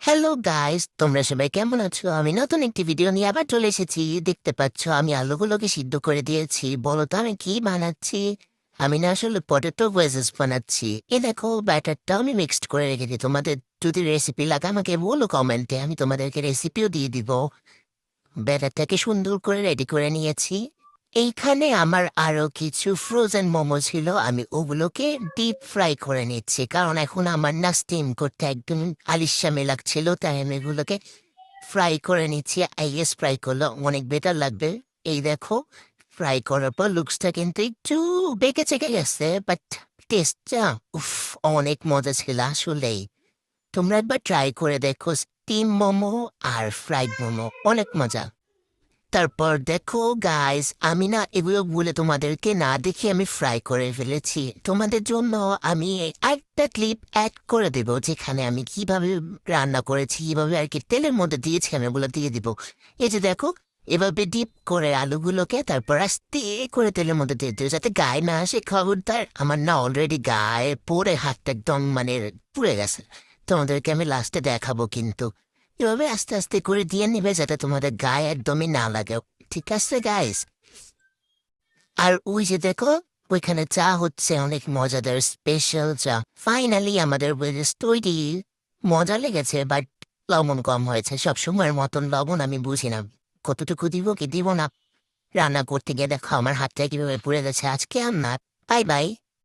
Hello guys, তোমরা সবাই কেমন আছো? আমি নতুন একটি ভিডিও নিয়ে আবার চলে এসেছি। দেখতে পাচ্ছ আমি আলুগুলোকে সিদ্ধ করে দিয়েছি। বলো তো আমি কি বানাচ্ছি? আমি না আসলে পটেটো ওয়েজেস বানাচ্ছি। দেখো ব্যাটারটা আমি মিক্সড করে রেখেছি। তোমাদের যদি রেসিপি লাগে আমাকে বলো কমেন্টে, আমি তোমাদেরকে রেসিপিও দিয়ে দিব। ব্যাটারটাকে সুন্দর করে রেডি করে নিয়েছি। এইখানে আমার আরো কিছু ফ্রোজেন মোমো ছিল, আমি ওগুলোকে ডিপ ফ্রাই করে নিচ্ছি, কারণ এখন আমার না স্টিম করতে একদম আলিশামি লাগছিল, তাই আমি এগুলোকে ফ্রাই করে নিচ্ছি। আইএস ফ্রাই করলে অনেক বেটার লাগবে। এই দেখো, ফ্রাই করার পর লুকসটা কিন্তু একটু বেঁকে চেকে গেছে, বাট টেস্টটা উফ, অনেক মজা ছিল আসলেই। তোমরা একবার ট্রাই করে দেখো, স্টিম মোমো আর ফ্রাইড মোমো অনেক মজা। তারপর দেখো গাইস, আমি না এগুলো বলে তোমাদেরকে না দেখে আমি ফ্রাই করে ফেলেছি। তোমাদের জন্য আমি একটা ক্লিপ অ্যাড করে দেব, যেখানে আমি কিভাবে রান্না করেছি, কিভাবে আর কি তেলের মধ্যে দিয়েছি আমি ওগুলো দিয়ে দিব। এই যে দেখো, এভাবে ডিপ করে আলুগুলোকে তারপর আস্তে করে তেলের মধ্যে দিয়ে দিও, যাতে গায়ে না আসে। খবরদার, আমার না অলরেডি গায়ে পরে হাতটা একদম মানে পুড়ে গেছে। তোমাদেরকে আমি লাস্টে দেখাবো কিন্তু। এভাবে আস্তে আস্তে করে দিয়ে নেবে, যাতে তোমাদের গায়ে একদমই না লাগে। ঠিক আছে গাইস? আর ওই যে দেখো, ওইখানে চা হচ্ছে, অনেক মজাদার স্পেশাল চা। ফাইনালি আমাদের ওয়েজেস তৈরি। মজা লেগেছে, বাট লবণ কম হয়েছে। সবসময়ের মতন লবণ আমি বুঝি না, কতটুকু দিব কি দিব না। রান্না করতে গিয়ে দেখো আমার হাতটা কিভাবে পুড়ে গেছে। আজকে আর না। Bye bye.